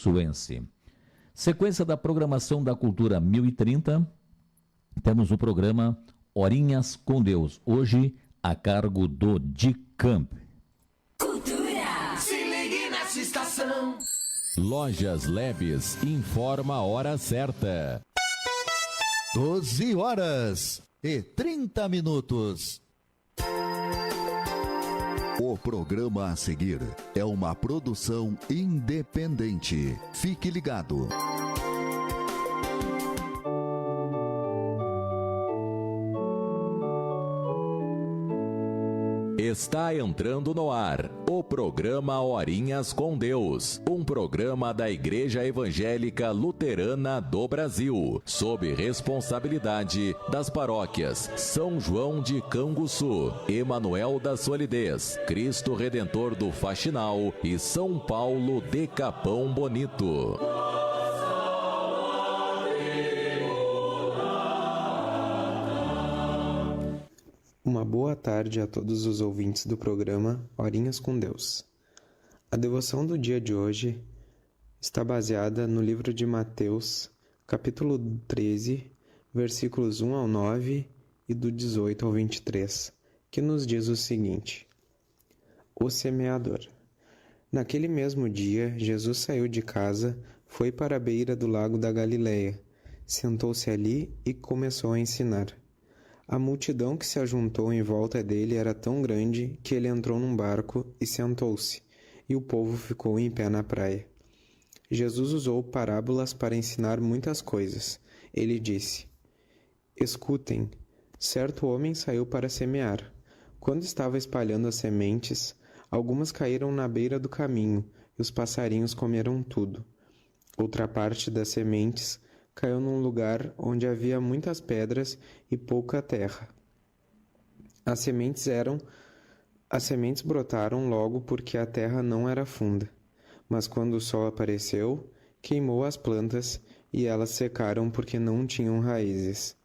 Iguaçuense. Sequência da programação da Cultura 1030, temos o programa Horinhas com Deus, hoje a cargo do Dicamp. Cultura. Se ligue nessa estação. Lojas Lebes informa a hora certa. 12h30. O programa a seguir é uma produção independente. Fique ligado. Está entrando no ar o programa Horinhas com Deus, um programa da Igreja Evangélica Luterana do Brasil, sob responsabilidade das paróquias São João de Canguçu, Emanuel da Solidez, Cristo Redentor do Faxinal e São Paulo de Capão Bonito. Uma boa tarde a todos os ouvintes do programa Horinhas com Deus. A devoção do dia de hoje está baseada no livro de Mateus, capítulo 13, versículos 1 ao 9 e do 18 ao 23, que nos diz o seguinte: O semeador. Naquele mesmo dia, Jesus saiu de casa, foi para a beira do lago da Galileia, sentou-se ali e começou a ensinar. A multidão que se ajuntou em volta dele era tão grande que ele entrou num barco e sentou-se, e o povo ficou em pé na praia. Jesus usou parábolas para ensinar muitas coisas. Ele disse: Escutem, certo homem saiu para semear. Quando estava espalhando as sementes, algumas caíram na beira do caminho, e os passarinhos comeram tudo. Outra parte das sementes caiu num lugar onde havia muitas pedras e pouca terra. As sementes brotaram logo porque a terra não era funda. Mas quando o sol apareceu, queimou as plantas e elas secaram porque não tinham raízes.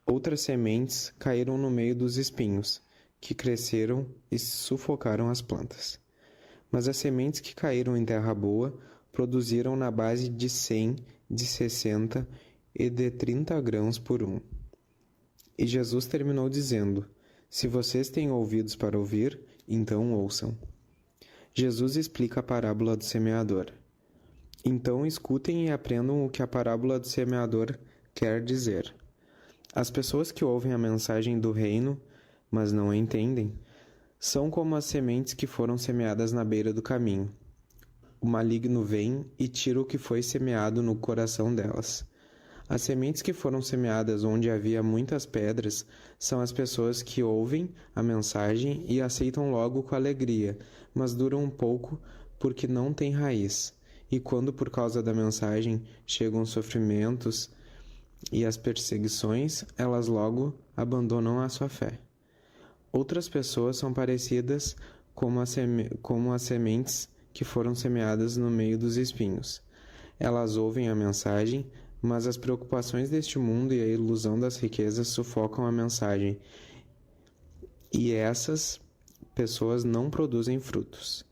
Outras sementes caíram no meio dos espinhos, que cresceram e sufocaram as plantas. Mas as sementes que caíram em terra boa produziram na base de 100, de 60 e de 30 grãos por um. E Jesus terminou dizendo: Se vocês têm ouvidos para ouvir, então ouçam. Jesus explica a parábola do semeador. Então escutem e aprendam o que a parábola do semeador quer dizer. As pessoas que ouvem a mensagem do reino, mas não a entendem, são como as sementes que foram semeadas na beira do caminho. O maligno vem e tira o que foi semeado no coração delas. As sementes que foram semeadas onde havia muitas pedras são as pessoas que ouvem a mensagem e aceitam logo com alegria, mas duram um pouco porque não têm raiz. E quando por causa da mensagem chegam os sofrimentos e as perseguições, elas logo abandonam a sua fé. Outras pessoas são parecidas como as sementes que foram semeadas no meio dos espinhos. Elas ouvem a mensagem, mas as preocupações deste mundo e a ilusão das riquezas sufocam a mensagem, e essas pessoas não produzem frutos.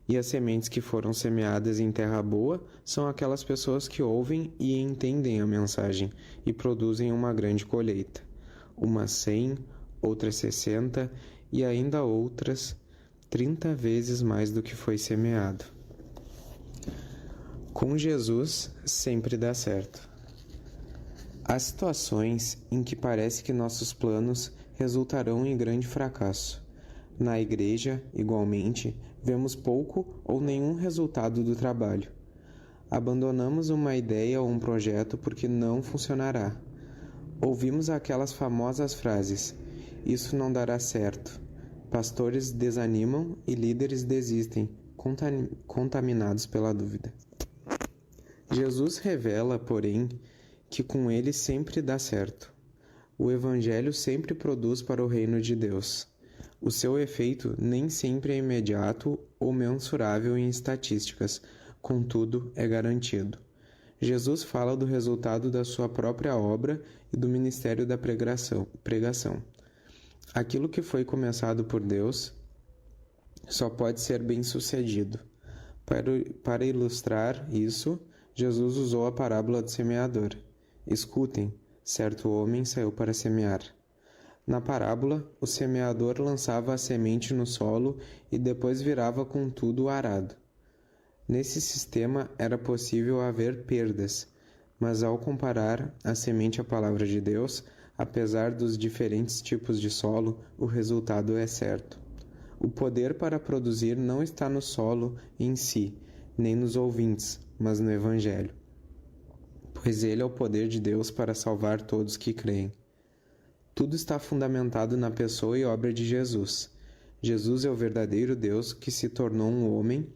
E as sementes que foram semeadas em terra boa são aquelas pessoas que ouvem e entendem a mensagem e produzem uma grande colheita. Umas 100, outras 60 e ainda outras 30 vezes mais do que foi semeado. Com Jesus sempre dá certo. Há situações em que parece que nossos planos resultarão em grande fracasso. Na igreja, igualmente, vemos pouco ou nenhum resultado do trabalho. Abandonamos uma ideia ou um projeto porque não funcionará. Ouvimos aquelas famosas frases: isso não dará certo. Pastores desanimam e líderes desistem, contaminados pela dúvida. Jesus revela, porém, que com ele sempre dá certo. O Evangelho sempre produz para o reino de Deus. O seu efeito nem sempre é imediato ou mensurável em estatísticas, contudo, é garantido. Jesus fala do resultado da sua própria obra e do ministério da pregação. Aquilo que foi começado por Deus só pode ser bem-sucedido. Para ilustrar isso, Jesus usou a parábola do semeador. Escutem, certo homem saiu para semear. Na parábola, o semeador lançava a semente no solo e depois virava com tudo arado. Nesse sistema era possível haver perdas, mas ao comparar a semente à palavra de Deus, apesar dos diferentes tipos de solo, o resultado é certo. O poder para produzir não está no solo em si, nem nos ouvintes, mas no Evangelho. Pois ele é o poder de Deus para salvar todos que creem. Tudo está fundamentado na pessoa e obra de Jesus. Jesus é o verdadeiro Deus que se tornou um homem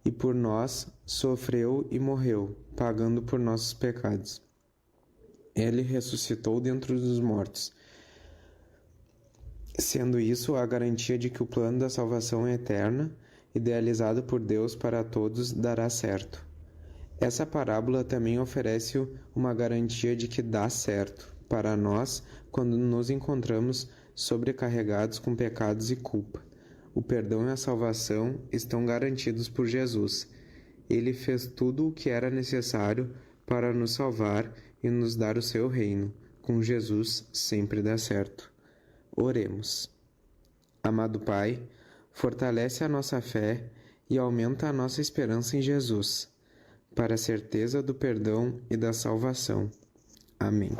e por nós sofreu e morreu, pagando por nossos pecados. Ele ressuscitou dentre os mortos, sendo isso a garantia de que o plano da salvação é eterna, idealizado por Deus para todos, dará certo. Essa parábola também oferece uma garantia de que dá certo para nós quando nos encontramos sobrecarregados com pecados e culpa. O perdão e a salvação estão garantidos por Jesus. Ele fez tudo o que era necessário para nos salvar e nos dar o seu reino. Com Jesus sempre dá certo. Oremos. Amado Pai, fortalece a nossa fé e aumenta a nossa esperança em Jesus, para a certeza do perdão e da salvação. Amém.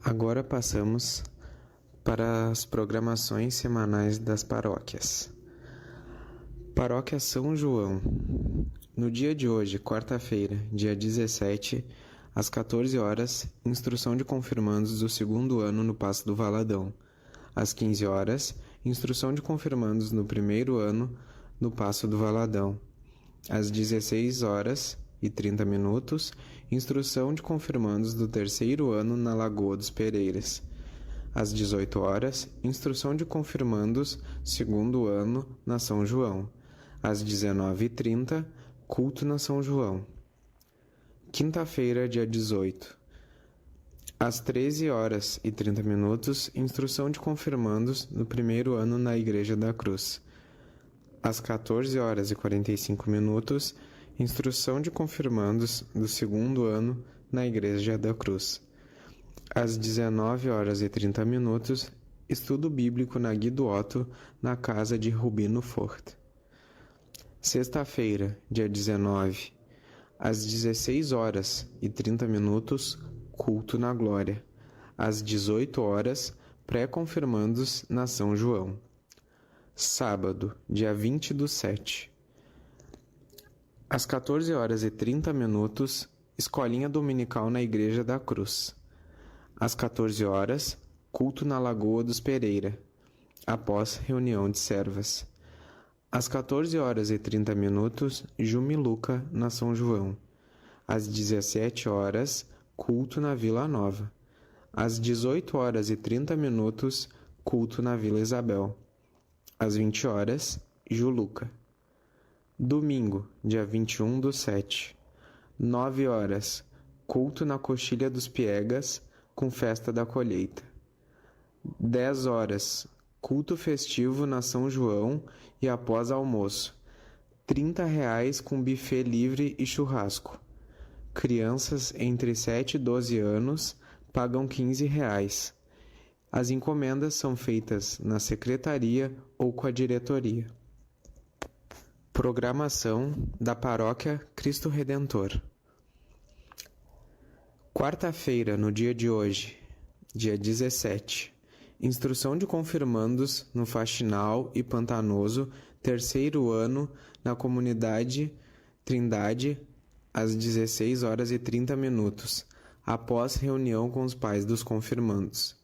Agora passamos para as programações semanais das paróquias. Paróquia São João. No dia de hoje, quarta-feira, dia 17, às 14 horas, instrução de confirmandos do segundo ano no Paço do Valadão. Às 15 horas, instrução de confirmandos no primeiro ano no Paço do Valadão. Às 16 horas e 30 minutos, instrução de confirmandos do terceiro ano na Lagoa dos Pereiras. Às 18 horas, instrução de confirmandos, segundo ano, na São João. Às 19h30, culto na São João. Quinta-feira, dia 18. Às 13h30, instrução de confirmandos no primeiro ano na Igreja da Cruz. Às 14h45, instrução de confirmandos do segundo ano na Igreja da Cruz. Às 19h30, estudo bíblico na Guido Otto, na casa de Rubino Fort. Sexta-feira, dia 19, às 16h30, culto na Glória. Às 18h, pré-confirmandos na São João. Sábado, dia 20/7. Às 14h30, escolinha dominical na Igreja da Cruz. Às 14h, culto na Lagoa dos Pereira, após reunião de servas. Às 14h30, Jumiluca na São João. Às 17h, culto na Vila Nova. Às 18h30, culto na Vila Isabel. Às 20h, Juluca. Domingo, dia 21/7, 9h, culto na Coxilha dos Piegas, com festa da colheita. 10h, culto festivo na São João e após almoço. R$30 com buffet livre e churrasco. Crianças entre 7 e 12 anos pagam R$15. As encomendas são feitas na secretaria ou com a diretoria. Programação da Paróquia Cristo Redentor. Quarta-feira, no dia de hoje, dia 17, instrução de confirmandos no Faxinal e Pantanoso, terceiro ano, na comunidade Trindade, às 16h30, após reunião com os pais dos confirmandos.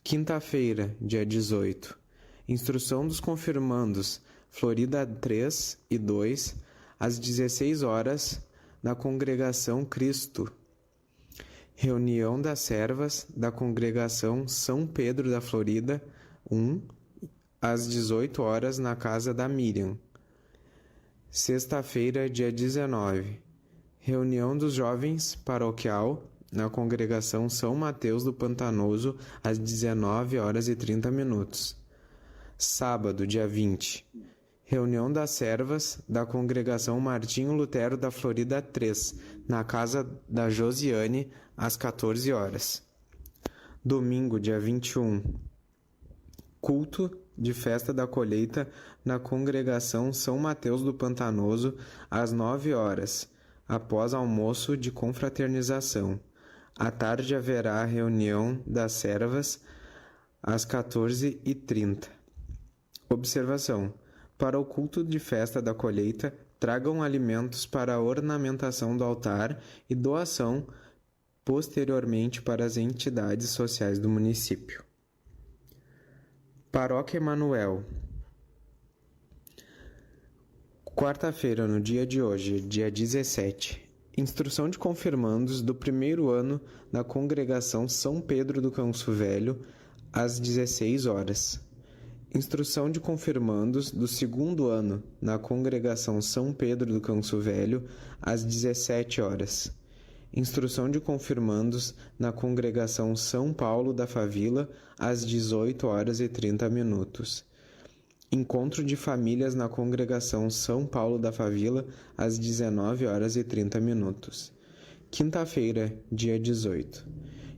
Quinta-feira, dia 18, instrução dos confirmandos, Florida 3 e 2, às 16h, na Congregação Cristo. Reunião das servas da Congregação São Pedro da Florida 1, às 18h, na casa da Miriam. Sexta-feira, dia 19, reunião dos jovens paroquial na Congregação São Mateus do Pantanoso, às 19h30. Sábado, dia 20, reunião das servas da Congregação Martinho Lutero da Florida 3, na casa da Josiane, às 14h. Domingo, dia 21, culto de festa da colheita na Congregação São Mateus do Pantanoso, às 9h, após almoço de confraternização. À tarde haverá a reunião das servas, às 14h30. Observação: para o culto de festa da colheita, tragam alimentos para a ornamentação do altar e doação posteriormente para as entidades sociais do município. Paróquia Emanuel. Quarta-feira, no dia de hoje, dia 17, instrução de confirmandos do primeiro ano na Congregação São Pedro do Canso Velho, às 16h. Instrução de confirmandos do segundo ano na Congregação São Pedro do Canso Velho, às 17h. Instrução de confirmandos na Congregação São Paulo da Favila, às 18h30. Encontro de famílias na Congregação São Paulo da Favila, às 19h30. Quinta-feira, dia 18.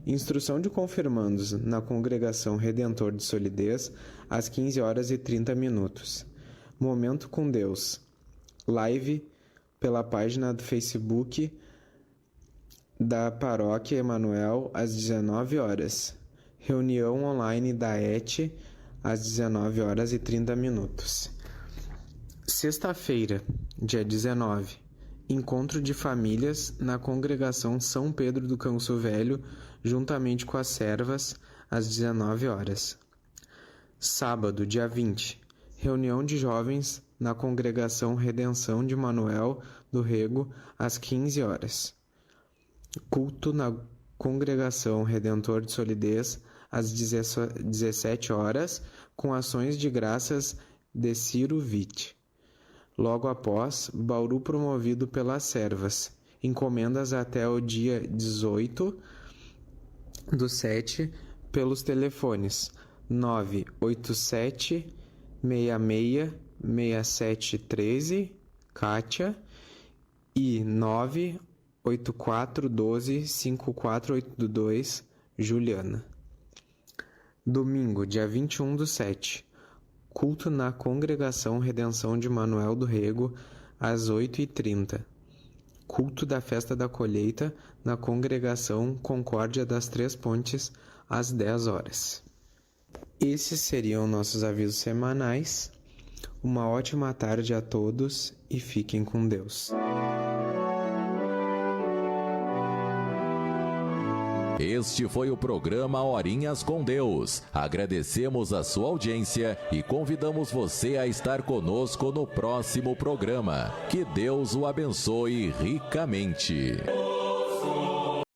Instrução de confirmandos na Congregação Redentor de Solidez, às 15h30. Momento com Deus. Live pela página do Facebook da Paróquia Emanuel, às 19h. Reunião online da ET, às 19h30. Sexta-feira, dia 19. Encontro de famílias na Congregação São Pedro do Canso Velho, juntamente com as servas, às 19h. Sábado, dia 20. Reunião de jovens na Congregação Redenção de Manuel do Rego, às 15h. Culto na Congregação Redentor de Solidez, às 17 horas, com ações de graças de Ciro Witt. Logo após, Bauru promovido pelas servas. Encomendas até o dia 18/7 pelos telefones 987 66 6713, Kátia, e 98412 5482, Juliana. Domingo, dia 21/7, culto na Congregação Redenção de Manoel do Rego, às 8h30. Culto da Festa da Colheita na Congregação Concórdia das Três Pontes, às 10 horas. Esses seriam nossos avisos semanais. Uma ótima tarde a todos e fiquem com Deus. Este foi o programa Horinhas com Deus. Agradecemos a sua audiência e convidamos você a estar conosco no próximo programa. Que Deus o abençoe ricamente.